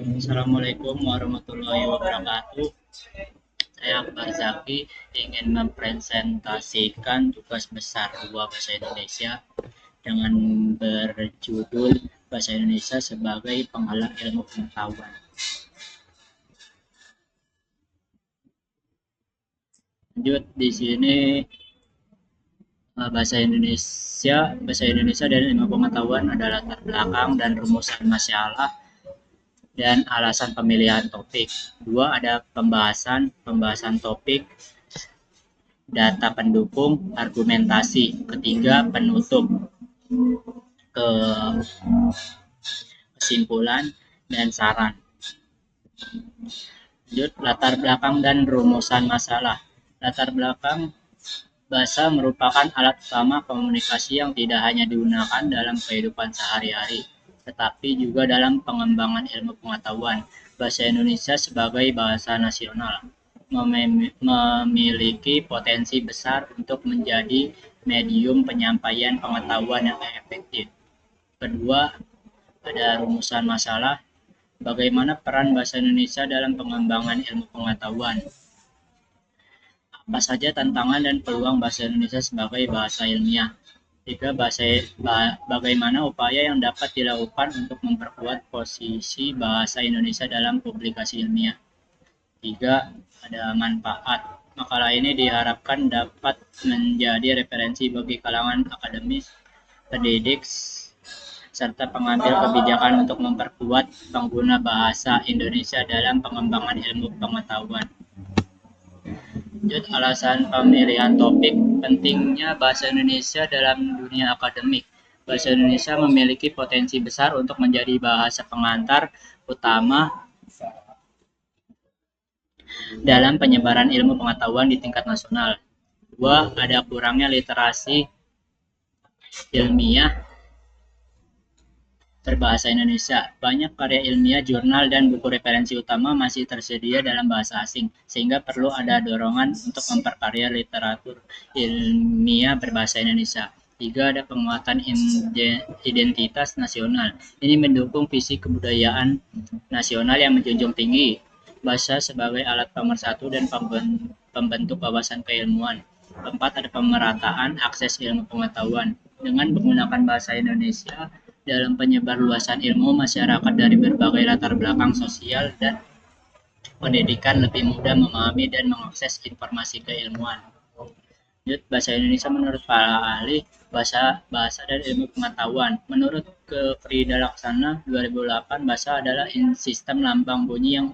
Assalamualaikum warahmatullahi wabarakatuh. Saya Akbar Zaki ingin mempresentasikan tugas besar 2 Bahasa Indonesia dengan berjudul Bahasa Indonesia sebagai Penghalang Ilmu Pengetahuan. Lanjut di sini Bahasa Indonesia dan ilmu pengetahuan adalah latar belakang dan rumusan masalah dan alasan pemilihan topik. Dua, ada pembahasan topik, data pendukung, argumentasi. Ketiga, penutup, kesimpulan, dan saran. Lanjut, latar belakang dan rumusan masalah. Latar belakang bahasa merupakan alat utama komunikasi yang tidak hanya digunakan dalam kehidupan sehari-hari, tetapi juga dalam pengembangan ilmu pengetahuan. Bahasa Indonesia sebagai bahasa nasional memiliki potensi besar untuk menjadi medium penyampaian pengetahuan yang efektif. Kedua, ada rumusan masalah. Bagaimana peran bahasa Indonesia dalam pengembangan ilmu pengetahuan? Apa saja tantangan dan peluang bahasa Indonesia sebagai bahasa ilmiah? Tiga, bagaimana upaya yang dapat dilakukan untuk memperkuat posisi bahasa Indonesia dalam publikasi ilmiah? Tiga, ada manfaat. Makalah ini diharapkan dapat menjadi referensi bagi kalangan akademis, pendidik, serta pengambil kebijakan untuk memperkuat pengguna bahasa Indonesia dalam pengembangan ilmu pengetahuan. Lanjut, alasan pemilihan topik. Pentingnya bahasa Indonesia dalam dunia akademik. Bahasa Indonesia memiliki potensi besar untuk menjadi bahasa pengantar utama dalam penyebaran ilmu pengetahuan di tingkat nasional. Dua, ada kurangnya literasi ilmiah berbahasa Indonesia. Banyak karya ilmiah, jurnal, dan buku referensi utama masih tersedia dalam bahasa asing, sehingga perlu ada dorongan untuk memperkarya literatur ilmiah berbahasa Indonesia. Tiga, ada penguatan identitas nasional. Ini mendukung visi kebudayaan nasional yang menjunjung tinggi bahasa sebagai alat pemersatu dan pembentuk wawasan keilmuan. Keempat, ada pemerataan akses ilmu pengetahuan. Dengan menggunakan bahasa Indonesia dalam penyebarluasan ilmu, masyarakat dari berbagai latar belakang sosial dan pendidikan lebih mudah memahami dan mengakses informasi keilmuan. Bahasa Indonesia menurut para ahli bahasa dan ilmu pengetahuan. Menurut Frida Laksana 2008, bahasa adalah sistem lambang bunyi yang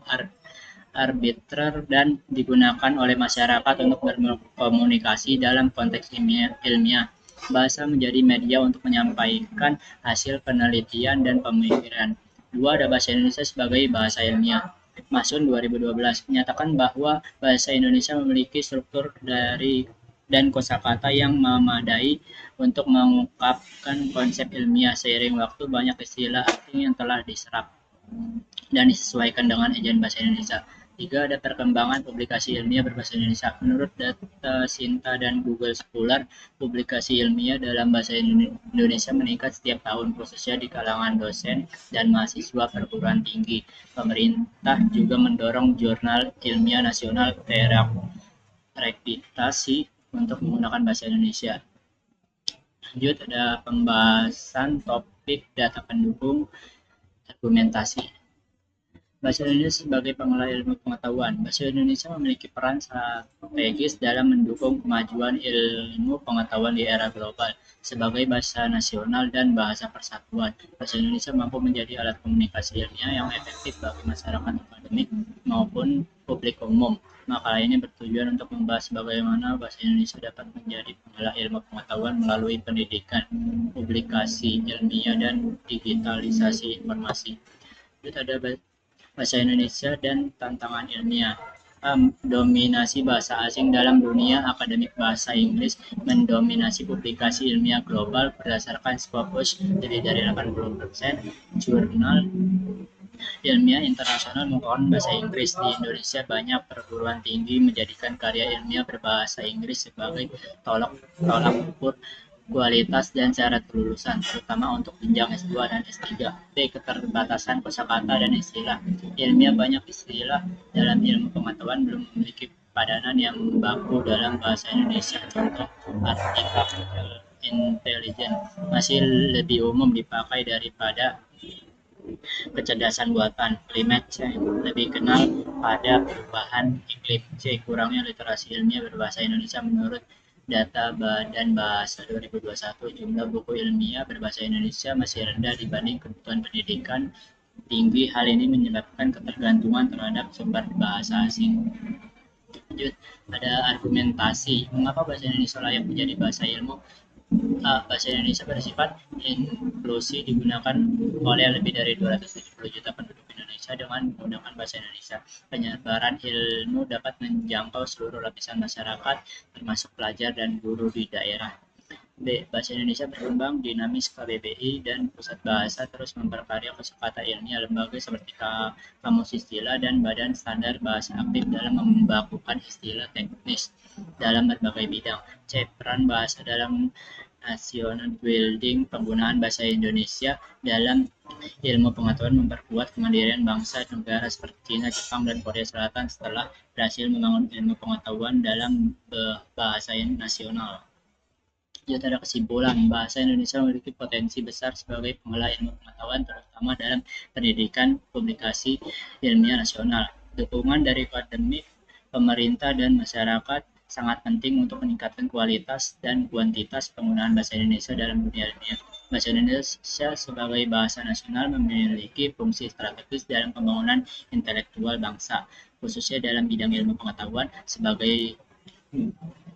arbitrer dan digunakan oleh masyarakat untuk berkomunikasi dalam konteks ilmiah. Bahasa menjadi media untuk menyampaikan hasil penelitian dan pemikiran. Dua, ada bahasa Indonesia sebagai bahasa ilmiah. Masun 2012 menyatakan bahwa bahasa Indonesia memiliki struktur dan kosakata yang memadai untuk mengungkapkan konsep ilmiah. Seiring waktu, banyak istilah asing yang telah diserap dan disesuaikan dengan ejaan bahasa Indonesia. Tiga, ada perkembangan publikasi ilmiah berbahasa Indonesia. Menurut data Sinta dan Google Scholar, publikasi ilmiah dalam bahasa Indonesia meningkat setiap tahun, khususnya di kalangan dosen dan mahasiswa perguruan tinggi. Pemerintah juga mendorong jurnal ilmiah nasional terakreditasi untuk menggunakan bahasa Indonesia. Lanjut, ada pembahasan topik data pendukung argumentasi. Bahasa Indonesia sebagai pengelola ilmu pengetahuan. Bahasa Indonesia memiliki peran strategis dalam mendukung kemajuan ilmu pengetahuan di era global. Sebagai bahasa nasional dan bahasa persatuan, bahasa Indonesia mampu menjadi alat komunikasi ilmiah yang efektif bagi masyarakat akademik maupun publik umum. Makalah ini bertujuan untuk membahas bagaimana bahasa Indonesia dapat menjadi penggerak ilmu pengetahuan melalui pendidikan, publikasi ilmiah, dan digitalisasi informasi. Itu ada bahasa Indonesia dan tantangan ilmiah. Dominasi bahasa asing dalam dunia akademik. Bahasa Inggris mendominasi publikasi ilmiah global berdasarkan Scopus lebih dari 80%. Jurnal ilmiah internasional menggunakan bahasa Inggris. Di Indonesia, banyak perguruan tinggi menjadikan karya ilmiah berbahasa Inggris sebagai tolak ukur kualitas dan syarat kelulusan, terutama untuk jenjang S2 dan S3. B. Keterbatasan kosakata dan istilah ilmiah. Banyak istilah dalam ilmu pengetahuan belum memiliki padanan yang baku dalam bahasa Indonesia. Contoh, artificial intelligence masih lebih umum dipakai daripada kecerdasan buatan. Climate change lebih kenal pada perubahan iklim. C. Kurangnya literasi ilmiah berbahasa Indonesia. Menurut data Badan Bahasa 2021, jumlah buku ilmiah berbahasa Indonesia masih rendah dibanding kebutuhan pendidikan tinggi. Hal ini menyebabkan ketergantungan terhadap sumber bahasa asing. Lanjut, ada argumentasi. Mengapa bahasa Indonesia layak menjadi bahasa ilmu? Bahasa Indonesia bersifat inklusi, digunakan oleh lebih dari 270 juta penduduk Indonesia dengan menggunakan bahasa Indonesia. Penyebaran ilmu dapat menjangkau seluruh lapisan masyarakat, termasuk pelajar dan guru di daerah. B. Bahasa Indonesia berkembang dinamis. KBBI dan Pusat Bahasa terus memperkarya kosakata ilmiah. Lembaga seperti Kamus Istilah dan Badan Standar Bahasa aktif dalam membakukan istilah teknis dalam berbagai bidang. C. Peran bahasa dalam national building. Penggunaan bahasa Indonesia dalam ilmu pengetahuan memperkuat kemandirian bangsa negara seperti China, Jepang, dan Korea Selatan setelah berhasil membangun ilmu pengetahuan dalam bahasa nasional. Jadi ada kesimpulan, bahasa Indonesia memiliki potensi besar sebagai pengelola ilmu pengetahuan, terutama dalam pendidikan, publikasi ilmiah nasional. Dukungan dari akademik, pemerintah, dan masyarakat sangat penting untuk meningkatkan kualitas dan kuantitas penggunaan bahasa Indonesia dalam dunia ilmiah. Bahasa Indonesia sebagai bahasa nasional memiliki fungsi strategis dalam pembangunan intelektual bangsa, khususnya dalam bidang ilmu pengetahuan sebagai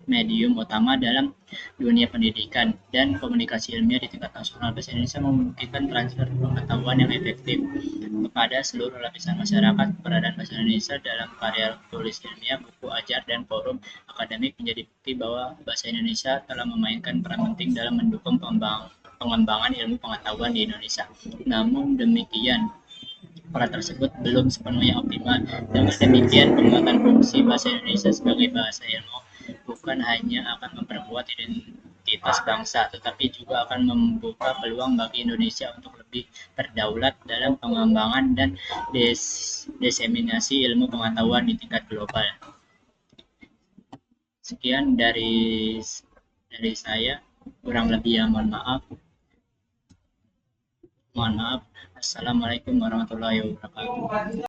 medium utama dalam dunia pendidikan dan komunikasi ilmiah di tingkat nasional. Bahasa Indonesia memungkinkan transfer pengetahuan yang efektif kepada seluruh lapisan masyarakat. Keberadaan bahasa Indonesia dalam karya tulis ilmiah, buku ajar, dan forum akademik menjadi bukti bahwa bahasa Indonesia telah memainkan peran penting dalam mendukung pengembangan ilmu pengetahuan di Indonesia. Namun demikian, peran tersebut belum sepenuhnya optimal. Dengan demikian, penguatan fungsi bahasa Indonesia sebagai bahasa ilmu bukan hanya akan memperkuat identitas bangsa, tetapi juga akan membuka peluang bagi Indonesia untuk lebih berdaulat dalam pengembangan dan diseminasi ilmu pengetahuan di tingkat global. Sekian dari saya, kurang lebih ya mohon maaf. Mohon maaf. Assalamualaikum warahmatullahi wabarakatuh.